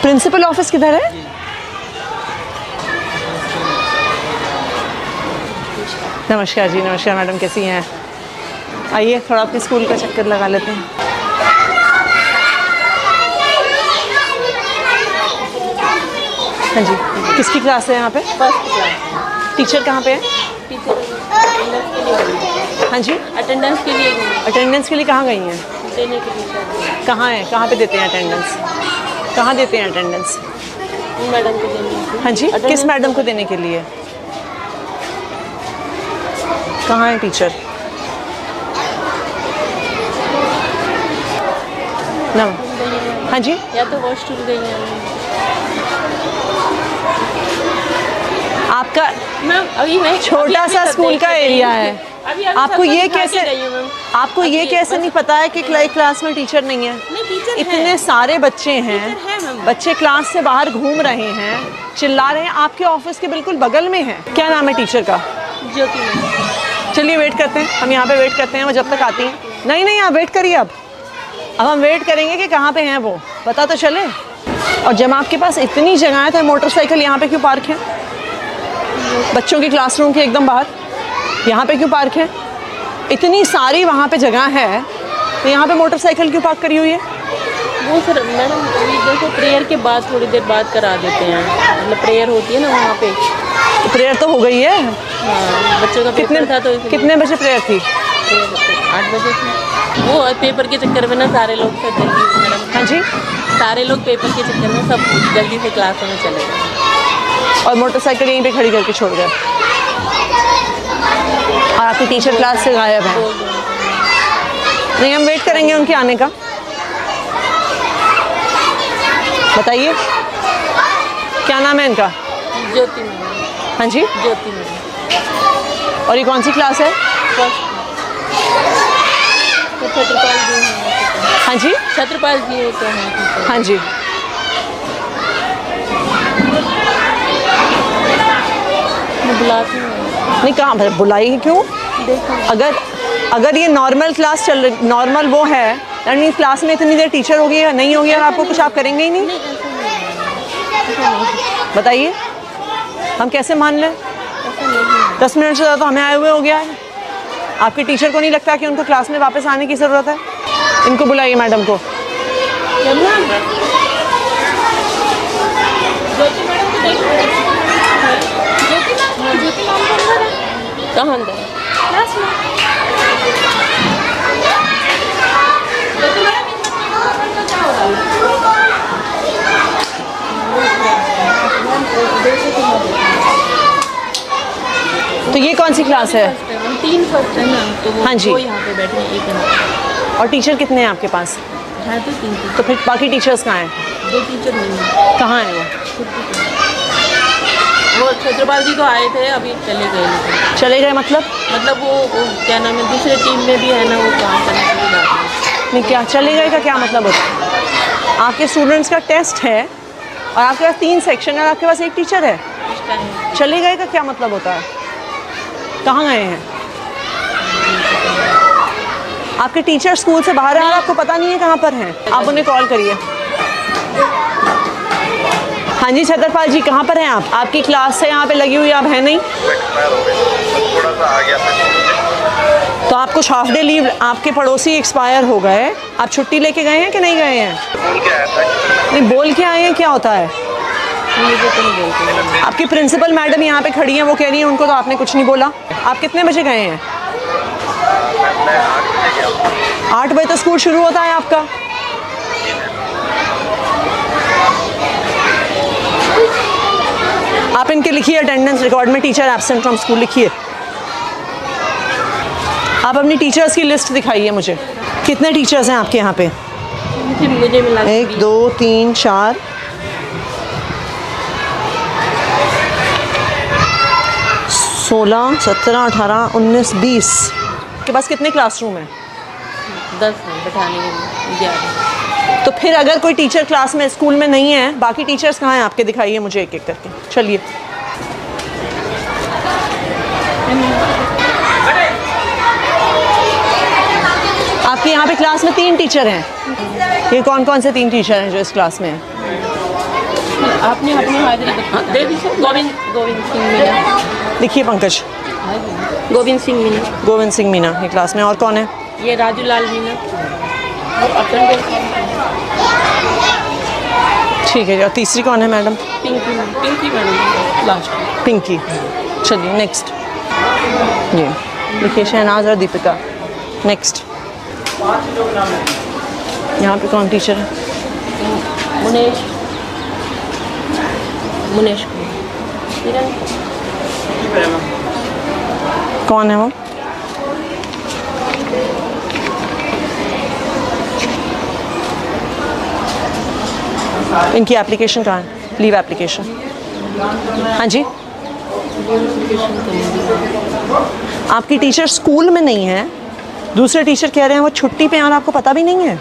Principal office किधर है? नमस्कार जी, नमस्कार मैडम, कैसी हैं? आइए थोड़ा आपके स्कूल का चक्कर लगा लेते हैं। हाँ जी, किसकी क्लास है यहाँ पे? First class. टीचर कहाँ पे है? टीचर अटेंडेंस के लिए। हाँ जी, अटेंडेंस के लिए अटेंडेंस के लिए कहाँ गई हैं? देने के लिए। कहाँ है, कहाँ पे देते हैं अटेंडेंस? कहाँ देते हैं अटेंडेंस? मैडम को देने के लिए। हाँ जी, किस मैडम को देने के लिए? कहाँ है टीचर? ना, हाँ जी, या तो हॉस्टल गई हैं आपका मैम। अभी मैं छोटा सा स्कूल का एरिया है। अभी आपको ये कैसे, मैम? आपको ये कैसे नहीं पता है कि क्लास में टीचर नहीं है? नहीं, टीचर इतने सारे बच्चे हैं, मैम। बच्चे क्लास से बाहर घूम रहे हैं, चिल्ला रहे हैं, आपके ऑफिस के बिल्कुल बगल में है। क्या नाम है टीचर का? ज्योति मैम। चलिए वेट करते हैं, हम यहाँ पे वेट करते हैं, वो जब तक आती हैं। नहीं नहीं, आप वेट करिए। अब हम वेट करेंगे कि कहाँ पे हैं वो, पता तो चले। और जब आपके पास इतनी जगह है तो मोटरसाइकिल यहाँ पे क्यों पार्क है? बच्चों की क्लासरूम के एकदम बाहर यहाँ पे क्यों पार्क है? इतनी सारी वहाँ पे जगह है तो यहाँ पे मोटरसाइकिल क्यों पार्क करी हुई है? वो सर मैडम, अभी देखो प्रेयर के बाद थोड़ी देर बाद करा देते हैं, मतलब प्रेयर होती है ना वहाँ पे। तो प्रेयर तो हो गई है। हाँ, बच्चों का कितने पेपर था तो कितने बजे प्रेयर थी? 8 बजे थी। वो पेपर के चक्कर में ना सारे लोग सब जल्दी मैडम। हाँ जी, सारे लोग पेपर के चक्कर में सब जल्दी से क्लासों में चले गए और मोटरसाइकिल यहीं पे खड़ी करके छोड़ गए। और आपकी टीचर क्लास से गायब है। नहीं, हम वेट करेंगे उनके आने का। बताइए क्या नाम है इनका? ज्योति मैडम। हाँ जी, ज्योति मैडम। और ये कौन सी क्लास है? फर्स्ट। तो छत्रपाल जी हैं। हाँ जी, छत्रपाल जी होते हैं। हाँ जी। मैं बुलाती हूँ। नहीं, कहाँ बुलाई क्यों? अगर ये नॉर्मल क्लास चल रही, नॉर्मल वो है, यानी क्लास में इतनी देर टीचर होगी या नहीं होगी और आपको कुछ आप करेंगे ही नहीं? बताइए हम कैसे मान लें? 10 मिनट से ज़्यादा तो हमें आए हुए हो गया है। आपके टीचर को नहीं लगता कि उनको क्लास में वापस आने की ज़रूरत है? इनको बुलाइए मैडम को। कहाँ अंदर? क्लास में। तो ये कौन सी क्लास है? 3 फर्स्ट है ना, तो वो हाँ जी। वो यहाँ पे बैठे हैं, एक यहाँ। और टीचर कितने हैं आपके पास? है तो 3 टीचर। तो फिर बाकी टीचर्स कहाँ हैं? 2 टीचर नहीं है। कहाँ हैं वो? वो छत्रपाल जी तो आए थे, अभी चले गए। लेकिन चले गए मतलब वो क्या नाम है, दूसरे टीम में भी है ना, वो काम करने के लिए जाते हैं। नहीं, क्या चले गए का क्या मतलब होता है? आपके स्टूडेंट्स का टेस्ट है और आपके पास 3 सेक्शन है और आपके पास 1 टीचर है। चले गए का क्या मतलब होता है? कहाँ गए हैं? आपके टीचर स्कूल से बाहर हैं और आपको पता नहीं है कहाँ पर हैं। आप उन्हें कॉल करिए। हाँ जी छत्रपाल जी, कहाँ पर हैं आप? आपकी क्लास से यहाँ पे लगी हुई, आप हैं नहीं? थोड़ा सा आ गया था। तो आप कुछ हाफ डे लीव, आपके पड़ोसी एक्सपायर हो गए, आप छुट्टी लेके गए हैं कि नहीं गए हैं? बोल के आया था। नहीं, बोल के आए हैं, क्या होता है? मुझे तो नहीं बोलते। आपकी प्रिंसिपल मैडम यहाँ पे खड़ी हैं, वो कह रही हैं उनको तो आपने कुछ नहीं बोला। आप कितने बजे गए हैं? मैं 8 बजे गया। 8 बजे तो स्कूल शुरू होता है आपका। आप इनके लिखिए अटेंडेंस रिकॉर्ड में टीचर एब्सेंट फ्रॉम स्कूल लिखिए। आप अपनी टीचर्स की लिस्ट दिखाइए मुझे। कितने टीचर्स हैं आपके यहाँ पे? मुझे मिला 1 2 3 4 16 17 18 19 20। के पास कितने क्लासरूम हैं? 10 है बैठाने के लिए, 11। तो फिर अगर कोई टीचर क्लास में स्कूल में नहीं है, बाकी टीचर्स कहाँ हैं आपके? दिखाइए मुझे एक एक करके। चलिए आपके यहाँ पे क्लास में 3 टीचर हैं। ये कौन कौन से 3 टीचर हैं जो इस क्लास में हैं? आपने अपनी हाजिरी दे दी सर। गोविंद सिंह मीना। लिखिए पंकज। गोविंद सिंह मीना। गोविंद सिंह मीना ये क्लास में। और कौन है? ये राजू लाल मीना। और अटल। ठीक है। और तीसरी कौन है madam? Pinki madam last. Pinki. चलिए नेक्स्ट। ये लिखिए शहनाज और दीपिका। नेक्स्ट। यहाँ पे कौन टीचर है? मुनेश कौन है वो? इनकी एप्लीकेशन कहाँ है? Leave application. हाँ जी। आपकी टीचर स्कूल में नहीं है, दूसरे टीचर कह रहे हैं वो छुट्टी पे हैं और आपको पता भी नहीं है।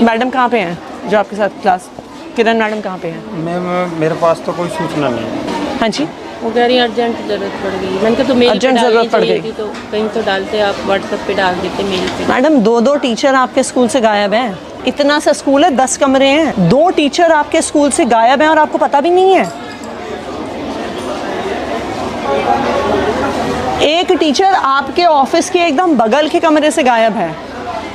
मैडम कहाँ पे हैं जो आपके साथ क्लास? किरण मैडम कहाँ पे हैं? मैम मेरे पास तो कोई सूचना नहीं है। हाँ जी। वो कह रही है अर्जेंट ज़रूरत पड़ गई। मैंने कहा तो मेल अर्जेंट ज़रूरत पड़ गई तो कहीं तो डालते, आप व्हाट्सएप पे डाल देते मेल पे। मैडम 2 टीचर आपके स्कूल से गायब हैं। इतना सा स्कूल है, 10 कमरे हैं, 2 टीचर आपके स्कूल से गायब हैं और आपको पता भी नहीं है। एक टीचर आपके ऑफिस के एकदम बगल के कमरे से गायब है।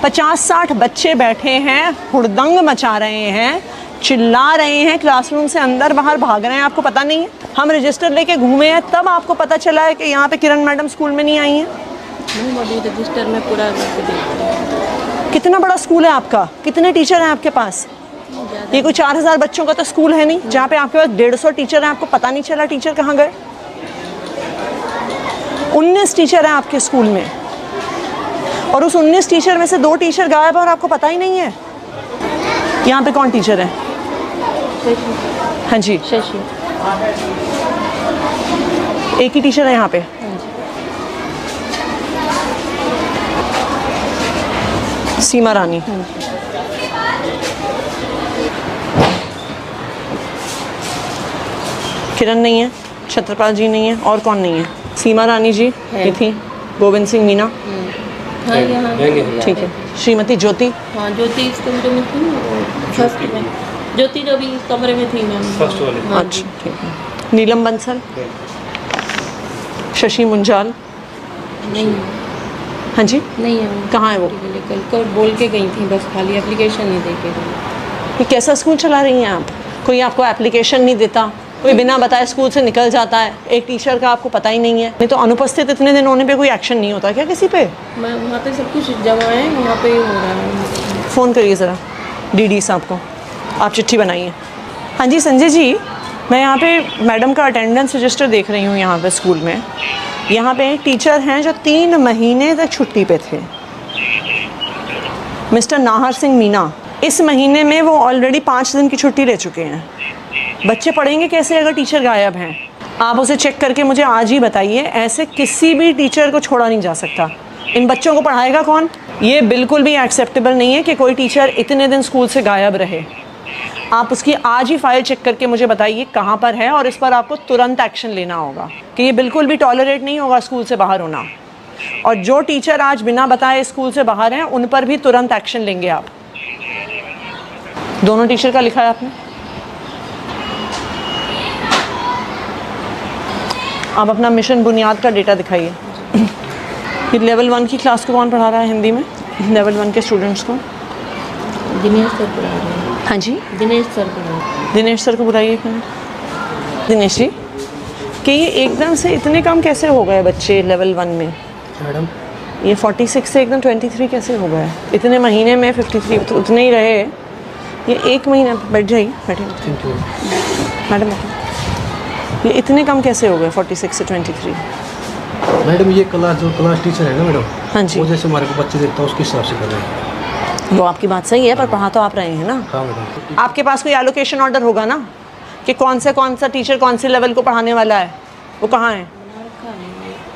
50-60 बच्चे बैठे हैं, हुड़दंग मचा रहे हैं, चिल्ला रहे हैं, क्लासरूम से अंदर बाहर भाग रहे हैं, आपको पता नहीं है। हम रजिस्टर लेके घूमे हैं, तब आपको पता चला है कि यहाँ पे किरण मैडम स्कूल में नहीं आई हैं। अभी रजिस्टर में पूरा कितना बड़ा स्कूल है आपका? कितने टीचर हैं आपके पास? ये कोई 4000 बच्चों का तो स्कूल है नहीं जहाँ पे आपके पास 150 टीचर हैं, आपको पता नहीं चला टीचर कहाँ गए। 19 टीचर हैं आपके स्कूल में और उस 19 टीचर में से 2 टीचर गायब और आपको पता ही नहीं है। यहाँ पे कौन टीचर है? हाँ जी। शशि। एक ही टीचर है यहाँ पे? सीमा रानी। किरण नहीं है, छत्रपाल जी नहीं है, और कौन नहीं है? सीमा रानी जी ये थी, गोविंद सिंह मीना। हाँ यहाँ ठीक है। श्रीमती ज्योति। हाँ ज्योति इस कमरे में थी, फर्स्ट में। ज्योति जो भी इस कमरे में थी मैम, फर्स्ट वाले। अच्छा ठीक है। नीलम बंसल। शशि मुंजाल। नहीं हाँ जी। नहीं है। कहाँ है वो? कल बोल के गई थी, बस खाली एप्लीकेशन नहीं दे के गई। ये कैसा स्कूल चला रही हैं आप? कोई आपको एप्लीकेशन नहीं देता, कोई बिना बताए स्कूल से निकल जाता है, एक टीचर का आपको पता ही नहीं है। नहीं तो अनुपस्थित इतने दिन होने पे कोई एक्शन नहीं होता क्या किसी पे? मैं वहाँ पे सब कुछ जमा है, वहाँ पे ही हो रहा है। फ़ोन करिए ज़रा डीडी साहब को, आप चिट्ठी बनाइए। हाँ जी संजय जी, मैं यहाँ पे मैडम का अटेंडेंस रजिस्टर देख रही हूँ यहाँ पे स्कूल में। यहाँ पे एक टीचर हैं जो 3 महीने तक छुट्टी पे थे, मिस्टर नाहर सिंह मीना। इस महीने में वो ऑलरेडी 5 दिन की छुट्टी ले चुके हैं। बच्चे पढ़ेंगे कैसे अगर टीचर गायब हैं? आप उसे चेक करके मुझे आज ही बताइए। ऐसे किसी भी टीचर को छोड़ा नहीं जा सकता। इन बच्चों को पढ़ाएगा कौन? ये बिल्कुल भी एक्सेप्टेबल नहीं है कि कोई टीचर इतने दिन स्कूल से गायब रहे। आप उसकी आज ही फाइल चेक करके मुझे बताइए कहाँ पर है, और इस पर आपको तुरंत एक्शन लेना होगा कि ये बिल्कुल भी टॉलरेट नहीं होगा स्कूल से बाहर होना। और जो टीचर आज बिना बताए स्कूल से बाहर हैं उन पर भी तुरंत एक्शन लेंगे आप। दोनों टीचर का लिखा है आपने? आप अपना मिशन बुनियाद का डेटा दिखाइए। ये लेवल 1 की क्लास को कौन पढ़ा रहा है हिंदी में? लेवल 1 के स्टूडेंट्स को दिनेश सर पढ़ा रहे हैं। हाँ जी, दिनेश सर पढ़ा रहे हैं। दिनेश सर को बुलाइए। दिनेश जी, कि ये एकदम से इतने कम कैसे हो गए बच्चे लेवल 1 में? मैडम ये 46 से एकदम 23 कैसे हो गए? इतने महीने में 53 तो उतने ही रहे। ये 1 महीना, बैठ जाइए, बैठिए मैडम, ये इतने कम कैसे हो गए 46 से 23? मैडम ये क्लास टीचर है ना मैडम, हाँ जी, वो जैसे हमारे को बच्चे देखता है उसके हिसाब से कर रहे हैं। वो आपकी बात सही है, पर पढ़ा तो आप रहे हैं ना। हाँ मैडम। आपके पास कोई एलोकेशन ऑर्डर होगा ना कि कौन सा टीचर कौन से लेवल को पढ़ाने वाला है? वो कहाँ है?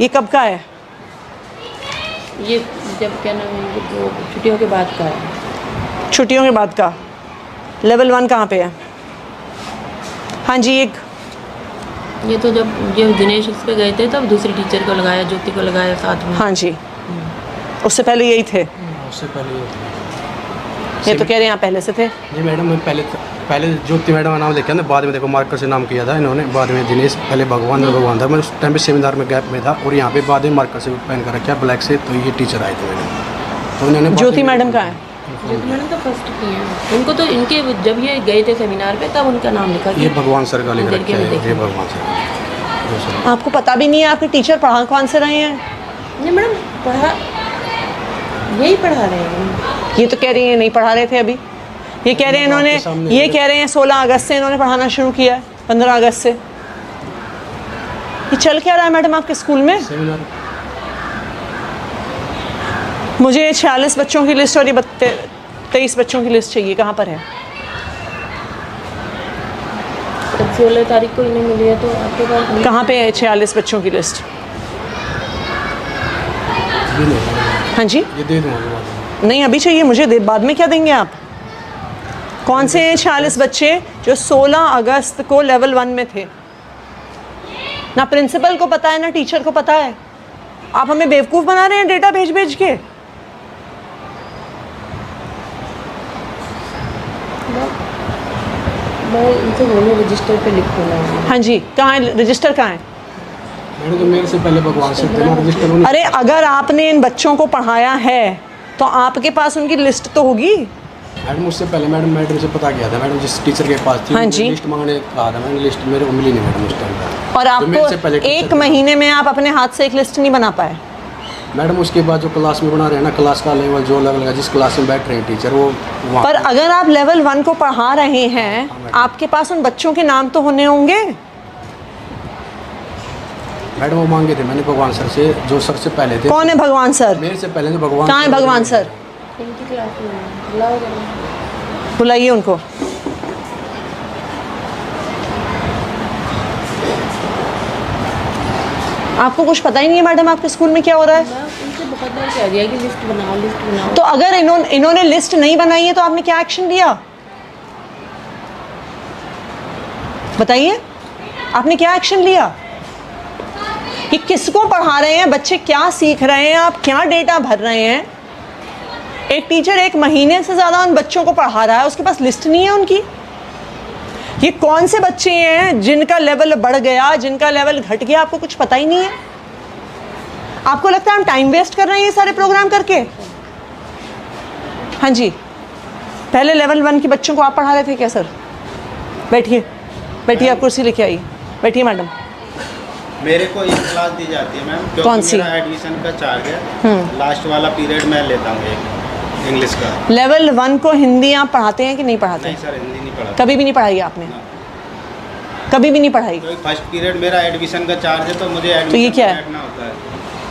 ये कब का है? ये जब क्या नाम है, वो छुट्टियों के बाद का है। छुट्टियों के बाद का। लेवल 1 कहाँ पे है? हाँ जी, एक ये तो जब दिनेश उस पे गए थे तब दूसरी टीचर को लगाया, ज्योति को लगाया साथ में। हाँ जी, उससे पहले यही थे। उससे पहले ये तो कह रहे हैं यहाँ पहले से थे। जी मैडम, मैं पहले ज्योति मैडम का नाम लिखा था, बाद में देखो मार्कर से नाम किया था इन्होंने, बाद में दिनेश, पहले भगवान और भगवान था। मैं उस टाइम पे सेमिनार में गैप में था और यहाँ पे बाद में मार्कर से पेन कर रखा ब्लैक से, तो ये टीचर आए थे मैडम, तो उन्होंने ज्योति मैडम का है, ज्योति मैडम तो फर्स्ट की हैं। उनको तो इनके जब ये गए थे सेमिनार पे तब उनका नाम लिखा ये भगवान सर का लिख इधर रखा के भी है, ये भगवान सर। आपको पता भी नहीं है आपके टीचर पढ़ा कौन से रहे हैं? नहीं मैडम, यही पढ़ा रहे हैं। ये तो कह रही है नहीं पढ़ा रहे थे अभी। ये कह रहे हैं इन्होंने, ये कह रहे हैं 16 अगस्त से इन्होंने पढ़ाना शुरू किया है, 15 अगस्त से। ये चल क्या रहा है मैडम आपके स्कूल में? सेमिनार मुझे 46 बच्चों की लिस्ट और ये 23 बच्चों की लिस्ट चाहिए, कहाँ पर है? जब 16 तारीख को इन्हें मिली है तो आपके पास नहीं। कहाँ पे है 46 बच्चों की लिस्ट? भी नहीं, हाँ जी, ये दे दूँगा बाद में। नहीं अभी चाहिए मुझे, बाद में क्या देंगे आप? कौन से 46 बच्चे जो 16 अगस्त को लेवल 1 में थे? ना प्रिंसिपल को पता है ना टीचर को पता है। आप हमें बेवकूफ़ बना रहे हैं डेटा भेज भेज के। मैं इनसे बोलूँ रजिस्टर पे लिख देना। हाँ जी, कहाँ है रजिस्टर, कहाँ है? मैडम तो मेरे से पहले भगवान सर थे ना, रजिस्टर उन्होंने। अरे अगर आपने इन बच्चों को पढ़ाया है तो आपके पास उनकी लिस्ट तो होगी। मैडम उससे पहले मैडम से पता किया था मैडम, जिस टीचर के पास थी हाँ जी। लिस्ट मांगने कहा था मैंने, लिस्ट मेरे को मिली नहीं मैडम उस टाइम। और आपको एक महीने में आप अपने हाथ से एक लिस्ट नहीं बना पाए? मैडम उसके बाद जो क्लास में बना रहे हैं ना, क्लास का लेवल जो अलग अलग जिस क्लास में बैठ रहे हैं टीचर, वो वहाँ पर अगर आप लेवल 1 को पढ़ा रहे हैं आपके पास उन बच्चों के नाम तो होने होंगे। मैडम वो मांगे थे मैंने भगवान सर से, जो सर से पहले थे। कौन है भगवान सर? मेरे से पहले जो भगवान, कहाँ है भगवान सर? इनकी क्लास में बुलाओ जरा। बुलाइए उनको। आपको कुछ पता ही नहीं है मैडम आपके स्कूल में क्या हो रहा है? मैं उनसे बहुत बार कह दिया कि लिस्ट बनाओ, लिस्ट बनाओ। तो अगर इन्होंने लिस्ट नहीं बनाई है तो आपने क्या एक्शन लिया? बताइए, आपने क्या एक्शन लिया? कि किसको पढ़ा रहे हैं, बच्चे क्या सीख रहे हैं, आप क्या डेटा भर रहे हैं? एक टीचर 1 महीने से ज़्यादा उन बच्चों को पढ़ा रहा है, उसके पास लिस्ट नहीं है उनकी। ये कौन से बच्चे हैं जिनका लेवल बढ़ गया, जिनका लेवल घट गया, आपको कुछ पता ही नहीं है? आपको लगता है हम टाइम वेस्ट कर रहे हैं ये सारे प्रोग्राम करके? हाँ जी, पहले लेवल 1 के बच्चों को आप पढ़ा रहे थे क्या सर? बैठिए बैठिए, आप कुर्सी लेके आइए, बैठिए मैडम। मेरे को एक क्लास दी जाती है मैम, क्योंकि कौन सी? मेरा एडमिशन का चार्ज है। लास्ट वाला पीरियड मैं लेता हूँ एक इंग्लिश का। लेवल 1 को हिंदी आप पढ़ाते हैं कि नहीं पढ़ाते? नहीं सर, हिंदी नहीं पढ़ा। कभी भी नहीं पढ़ाई आपने? कभी भी नहीं पढ़ाई? क्योंकि फर्स्ट पीरियड मेरा एडमिशन का चार्ज है, तो मुझे तो ये एडमिशन क्या है? बैठना होता है।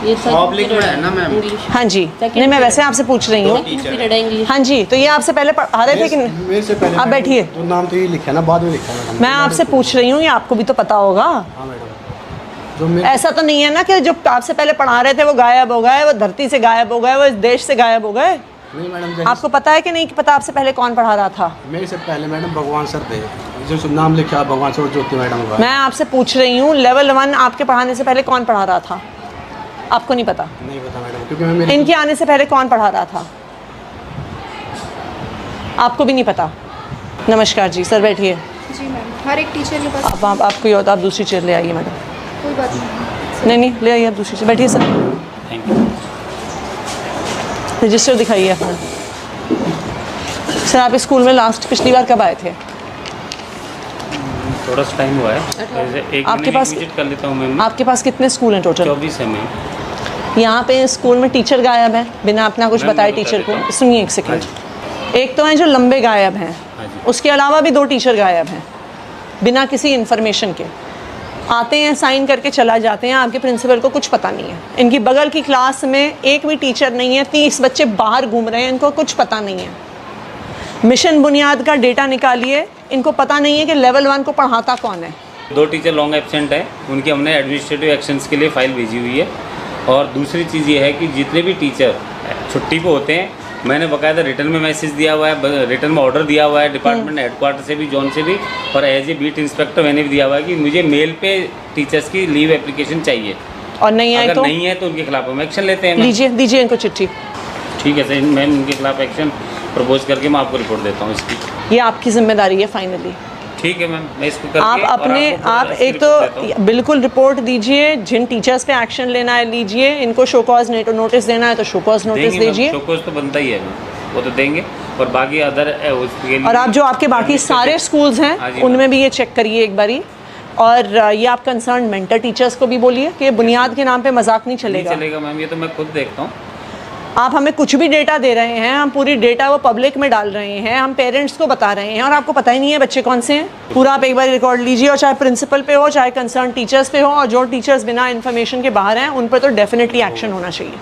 ये पब्लिक में है ना मैम? इंग्लिश। हाँ जी, नहीं मैं वैसे आपसे पूछ रही हूँ। पीरियड है इंग्लिश। हाँ जी, तो ये आपसे पहले पढ़ा रहे थे कि नहीं? मेरे से पहले आप बैठिए। तो नाम तो ये लिखा है ना, बाद में लिखा है मैडम। मैं आपसे पूछ रही हूँ, ये आपको भी तो पता होगा। हाँ मैडम, जो मेरे ऐसा तो नहीं है ना कि जो आपसे पहले पढ़ा रहे थे वो गायब हो गए, वो धरती से गायब हो गए, वो इस देश से गायब हो गए? नहीं मैडम, आपको पता है कि नहीं कि पता आपसे पहले कौन पढ़ा रहा था? मेरे से पहले मैडम भगवान सर थे, जो नाम लिखा भगवान सर, ज्योति मैडम का। मैं आपसे पूछ रही हूँ लेवल 1 आपके पढ़ाने से पहले कौन पढ़ा रहा था? आपको नहीं पता? नहीं पता मैडम, क्योंकि मैं मेरे इनके आने से पहले कौन पढ़ा रहा था? आपको भी नहीं पता? नमस्कार जी, सर बैठिए। जी मैम, हर एक टीचर के पास आप कोई और, आप दूसरी चेयर ले आइए मैडम। कोई बात नहीं। नहीं ले आइए आप दूसरी चेयर, बैठिए सर। रजिस्टर दिखाइए अपना। सर आप इस स्कूल में लास्ट पिछली बार कब आए थे? थोड़ा सा टाइम हुआ है, एक आपके पास विजिट कर लेता हूँ मैम। आपके पास कितने स्कूल हैं टोटल? 24 है मैम। यहाँ पे स्कूल में टीचर गायब है बिना अपना कुछ मैम, बताए मैं बता टीचर देता को। हूँ। सुनिए एक सेकंड। एक तो हैं जो लंबे गायब हैं, हाँ जी। उसके अलावा भी 2 टीचर गायब हैं बिना किसी इन्फॉर्मेशन के। आते हैं, साइन करके चला जाते हैं, आपके प्रिंसिपल को कुछ पता नहीं है। इनकी बगल की क्लास में एक भी टीचर नहीं है, 30 बच्चे बाहर घूम रहे हैं, इनको कुछ पता नहीं है। मिशन बुनियाद का डेटा निकालिए, इनको पता नहीं है कि लेवल 1 को पढ़ाता कौन है। 2 टीचर लॉन्ग एब्सेंट है, उनकी हमने एडमिनिस्ट्रेटिव एक्शंस के लिए फाइल भेजी हुई है। और दूसरी चीज़ ये है कि जितने भी टीचर छुट्टी पे होते हैं, मैंने बाकायदा रिटर्न में मैसेज दिया हुआ है, रिटर्न में ऑर्डर दिया हुआ है डिपार्टमेंट हेडक्वार्टर से भी, जोन से भी, और एज ए बीट इंस्पेक्टर मैंने भी दिया हुआ है कि मुझे मेल पे टीचर्स की लीव एप्लीकेशन चाहिए। और नहीं आए अगर तो नहीं है तो उनके खिलाफ हम एक्शन लेते हैं मैम। दीजिए इनको चिट्ठी। ठीक है सर मैम, उनके खिलाफ एक्शन प्रपोज करके मैं आपको रिपोर्ट देता हूँ इसकी। ये आपकी जिम्मेदारी है फाइनली। ठीक है मैम, मैं इसको करके आप और अपने आपको आप इसकी एक रिपोर्ट देता हूँ। तो बिल्कुल रिपोर्ट दीजिए, जिन टीचर्स पे एक्शन लेना है लीजिए, इनको शो कॉज नोटिस देना है तो शो कॉज नोटिस देंगे मैम, दीजिए। शो कॉज तो बनता ही है मैम, वो तो देंगे। और बाकी अदर उसके लिए और आप जो आपके बाकी सारे स्कूल्स हाँ हैं जी उनमें भी ये चेक करिए एक बारी। और ये आप कंसर्न मेंटर टीचर्स को भी बोलिए कि बुनियाद के नाम पे मजाक नहीं नहीं चलेगा। चलेगा मैम, ये तो मैं खुद देखता हूँ। आप हमें कुछ भी डेटा दे रहे हैं, हम पूरी डेटा वो पब्लिक में डाल रहे हैं, हम पेरेंट्स को बता रहे हैं और आपको पता ही नहीं है बच्चे कौन से हैं। पूरा आप एक बार रिकॉर्ड लीजिए, और चाहे प्रिंसिपल पे हो चाहे कंसर्न टीचर्स पे हो, और जो टीचर्स बिना इन्फॉर्मेशन के बाहर हैं उन पर तो डेफिनेटली एक्शन होना चाहिए।